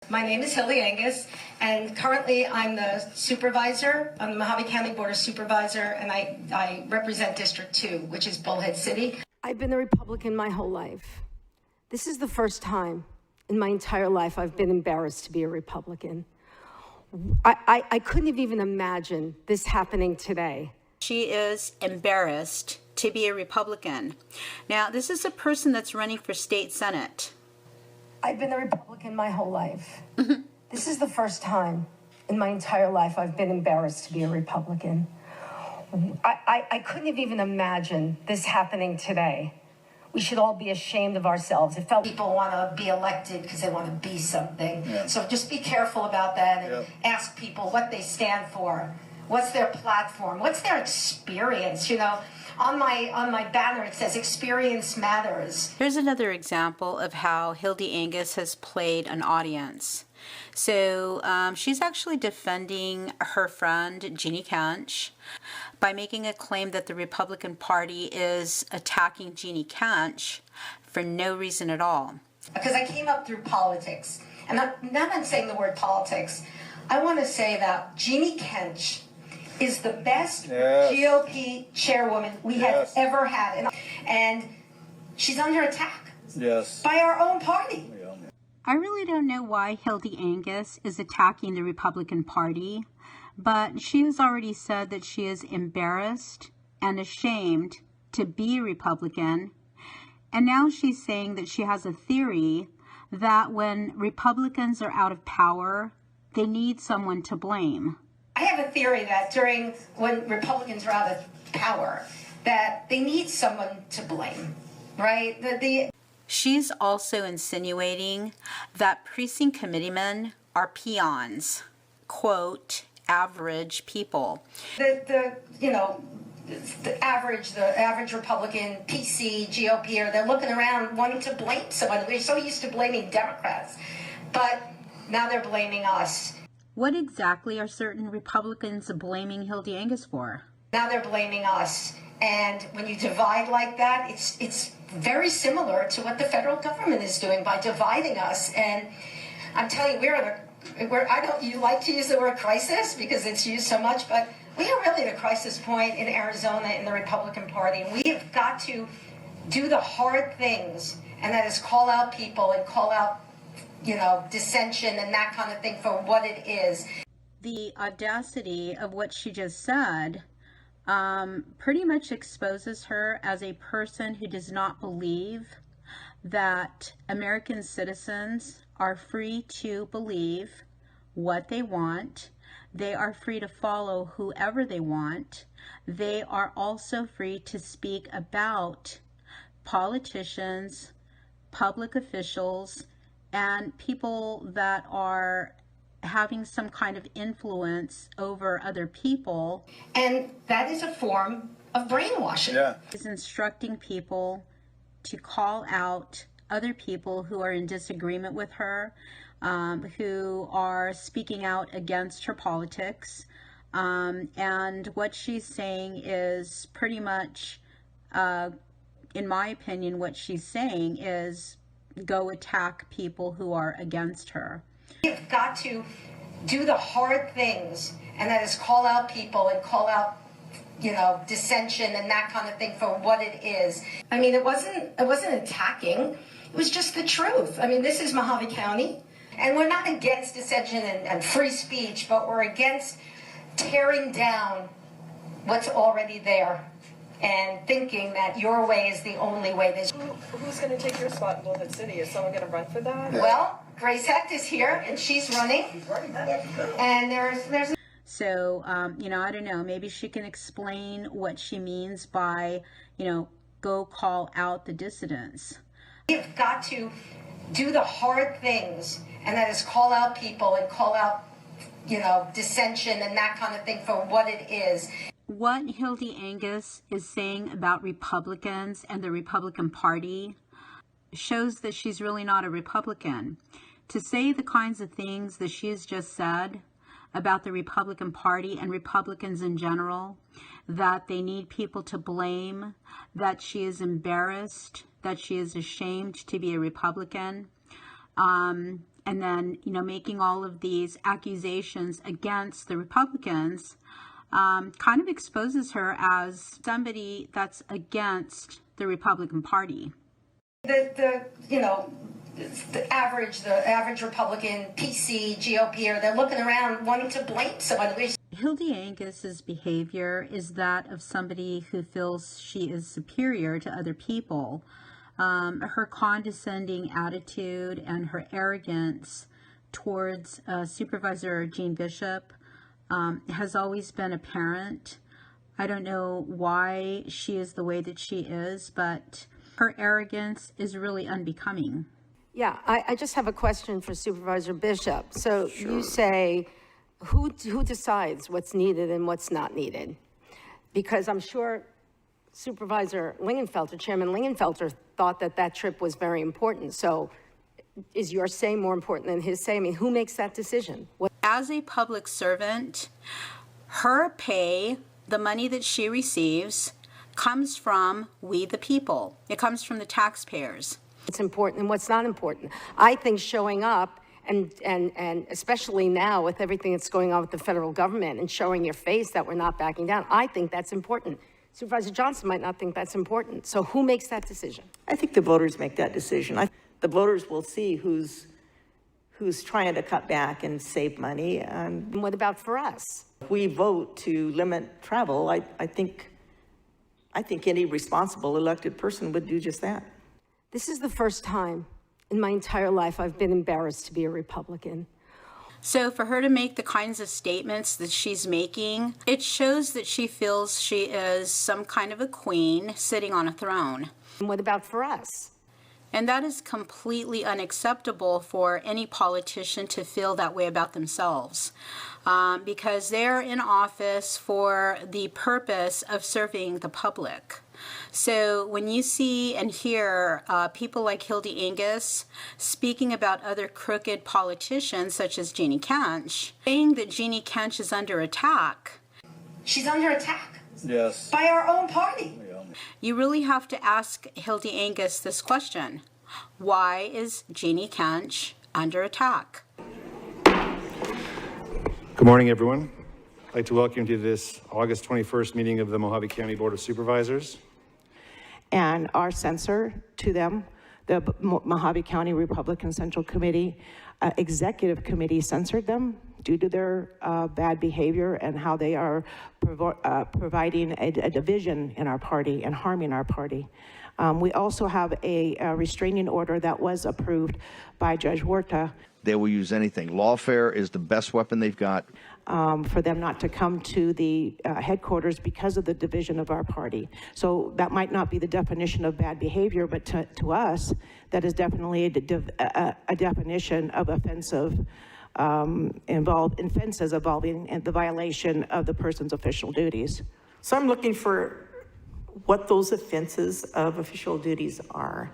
My name is Hildy Angius, and currently I'm the supervisor on the Mohave County Board of Supervisor, and I represent District 2, which is Bullhead City. I've been a Republican my whole life. This is the first time in my entire life I've been embarrassed to be a Republican. I couldn't even imagine this happening today. She is embarrassed to be a Republican. Now, this is a person that's running for state senate. I've been a Republican my whole life. This is the first time in my entire life I've been embarrassed to be a Republican. I couldn't even imagine this happening today. We should all be ashamed of ourselves. It felt people want to be elected because they want to be something. Yeah. So just be careful about that and ask people what they stand for. What's their platform? What's their experience? You know, on my banner it says experience matters. Here's another example of how Hildy Angius has played an audience. So she's actually defending her friend Jeanne Kentch by making a claim that the Republican Party is attacking Jeanne Kentch for no reason at all. Because I came up through politics, and now that I'm saying the word politics, I want to say that Jeanne Kentch is the best GOP chairwoman we have ever had, and she's under attack by our own party. I really don't know why Hildy Angius is attacking the Republican Party, but she has already said that she is embarrassed and ashamed to be a Republican, and now she's saying that she has a theory that when Republicans are out of power, they need someone to blame. I have a theory that when Republicans are out of power, that they need someone to blame, right? She's also insinuating that precinct committeemen are peons, quote, average people. The average Republican, PC, GOP, they're looking around wanting to blame someone. We're so used to blaming Democrats, but now they're blaming us. What exactly are certain Republicans blaming Hildy Angius for? Now they're blaming us. And when you divide like that, it's very similar to what the federal government is doing by dividing us. And I'm telling you, you like to use the word crisis because it's used so much, but we are really at a crisis point in Arizona in the Republican Party. And we have got to do the hard things, and that is call out people and call out, dissension and that kind of thing for what it is. The audacity of what she just said pretty much exposes her as a person who does not believe that American citizens are free to believe what they want. They are free to follow whoever they want. They are also free to speak about politicians, public officials, and people that are having some kind of influence over other people. And that is a form of brainwashing. Yeah. Is instructing people to call out other people who are in disagreement with her, who are speaking out against her politics. And what she's saying is pretty much, in my opinion, what she's saying is go attack people who are against her. We've got to do the hard things, and that is call out people and call out, dissension and that kind of thing for what it is. I mean, it wasn't attacking. It was just the truth. I mean, this is Mohave County, and we're not against dissension and free speech, but we're against tearing down what's already there and thinking that your way is the only way. Who's going to take your spot in Bullhead City? Is someone going to run for that? Yeah. Well, Grace Hecht is here, and she's running. And there's. So, I don't know. Maybe she can explain what she means by, go call out the dissidents. We've got to do the hard things, and that is call out people and call out, dissension and that kind of thing for what it is. What Hildy Angius is saying about Republicans and the Republican Party shows that she's really not a Republican. To say the kinds of things that she has just said about the Republican Party and Republicans in general, that they need people to blame, that she is embarrassed, that she is ashamed to be a Republican, and then, making all of these accusations against the Republicans, kind of exposes her as somebody that's against the Republican Party. The average Republican, PC, GOP, they're looking around wanting to blame someone. Hildy Angius's behavior is that of somebody who feels she is superior to other people. Her condescending attitude and her arrogance towards Supervisor Jean Bishop has always been apparent. I don't know why she is the way that she is, but her arrogance is really unbecoming. Yeah, I just have a question for Supervisor Bishop. So you say, who decides what's needed and what's not needed? Because I'm sure Supervisor Lingenfelter, Chairman Lingenfelter, thought that trip was very important. So is your say more important than his say? I mean, who makes that decision? As a public servant, her pay, the money that she receives, comes from we the people. It comes from the taxpayers. What's important and what's not important. I think showing up and especially now with everything that's going on with the federal government and showing your face that we're not backing down, I think that's important. Supervisor Johnson might not think that's important. So who makes that decision? I think the voters make that decision. The voters will see who's trying to cut back and save money. And what about for us? If we vote to limit travel, I think any responsible elected person would do just that. This is the first time in my entire life I've been embarrassed to be a Republican. So for her to make the kinds of statements that she's making, it shows that she feels she is some kind of a queen sitting on a throne. And what about for us? And that is completely unacceptable for any politician to feel that way about themselves, because they're in office for the purpose of serving the public. So when you see and hear people like Hildy Angius speaking about other crooked politicians such as Jeanne Kentch, saying that Jeanne Kentch is under attack. She's under attack. Yes. By our own party. You really have to ask Hildy Angius this question. Why is Jeanne Kentch under attack? Good morning, everyone. I'd like to welcome you to this August 21st meeting of the Mohave County Board of Supervisors. And our censor to them, the Mohave County Republican Central Committee Executive Committee censored them due to their bad behavior and how they are providing a division in our party and harming our party. We also have a restraining order that was approved by Judge Huerta. They will use anything. Lawfare is the best weapon they've got. For them not to come to the headquarters because of the division of our party. So that might not be the definition of bad behavior, but to us, that is definitely a definition of offenses involving the violation of the person's official duties. So I'm looking for what those offenses of official duties are.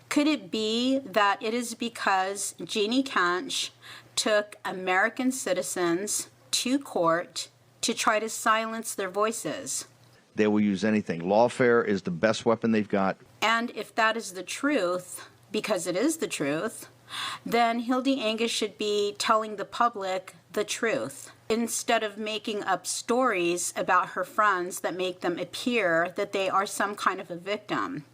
Could it be that it is because Jeanne Kentch took American citizens to court to try to silence their voices? They will use anything. Lawfare is the best weapon they've got. And if that is the truth, because it is the truth, then Hildy Angius should be telling the public the truth instead of making up stories about her friends that make them appear that they are some kind of a victim.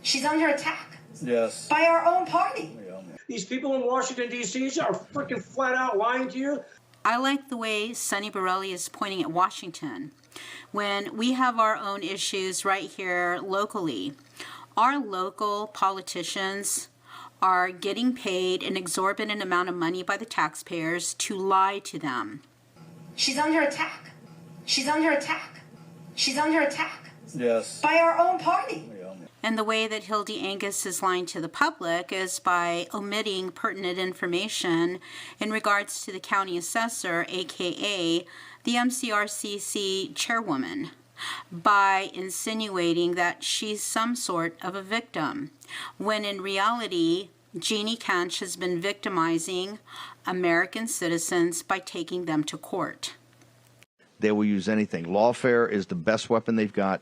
She's under attack. Yes. By our own party. These people in Washington, D.C. are freaking flat out lying to you. I like the way Sonny Borrelli is pointing at Washington. When we have our own issues right here locally, our local politicians are getting paid an exorbitant amount of money by the taxpayers to lie to them. She's under attack. She's under attack. She's under attack. Yes. By our own party. And the way that Hildy Angius is lying to the public is by omitting pertinent information in regards to the county assessor, aka the MCRCC Chairwoman, by insinuating that she's some sort of a victim, when in reality, Jeanne Kentch has been victimizing American citizens by taking them to court. They will use anything. Lawfare is the best weapon they've got.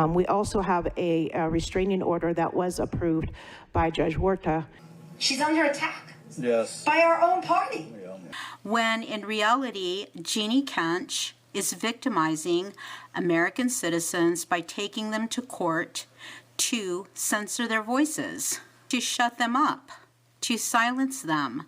We also have a restraining order that was approved by Judge Huerta. She's under attack. Yes. by our own party. When in reality, Jeanne Kentch is victimizing American citizens by taking them to court to censor their voices, to shut them up, to silence them.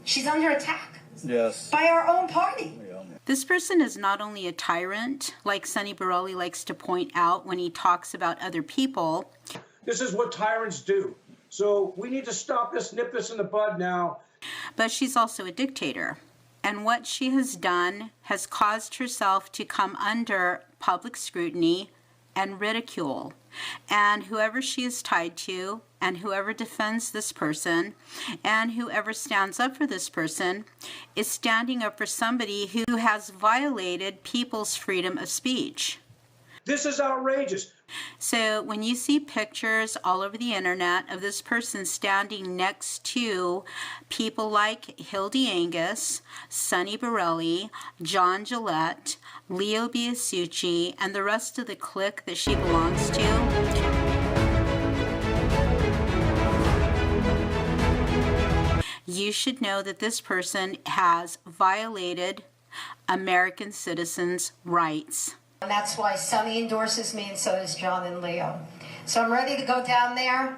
She's under attack Yes. by our own party. This person is not only a tyrant, like Sonny Borrelli likes to point out when he talks about other people. This is what tyrants do. So we need to stop this, nip this in the bud now. But she's also a dictator. And what she has done has caused herself to come under public scrutiny and ridicule. And whoever she is tied to, and whoever defends this person, and whoever stands up for this person, is standing up for somebody who has violated people's freedom of speech. This is outrageous. So when you see pictures all over the internet of this person standing next to people like Hildy Angius, Sonny Borrelli, John Gillette, Leo Biasucci, and the rest of the clique that she belongs to, you should know that this person has violated American citizens' rights. And that's why Sonny endorses me, and so does John and Leo. So I'm ready to go down there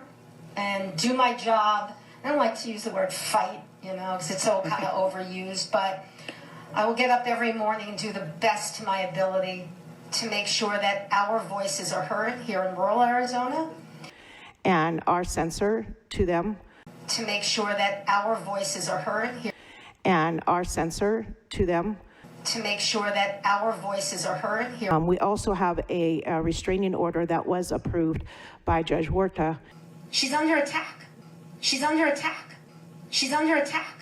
and do my job. I don't like to use the word fight, because it's so kind of overused, but I will get up every morning and do the best to my ability to make sure that our voices are heard here in rural Arizona. And our censor to them. To make sure that our voices are heard here. And our censor to them. To make sure that our voices are heard here. We also have a restraining order that was approved by Judge Huerta. She's under attack. She's under attack. She's under attack.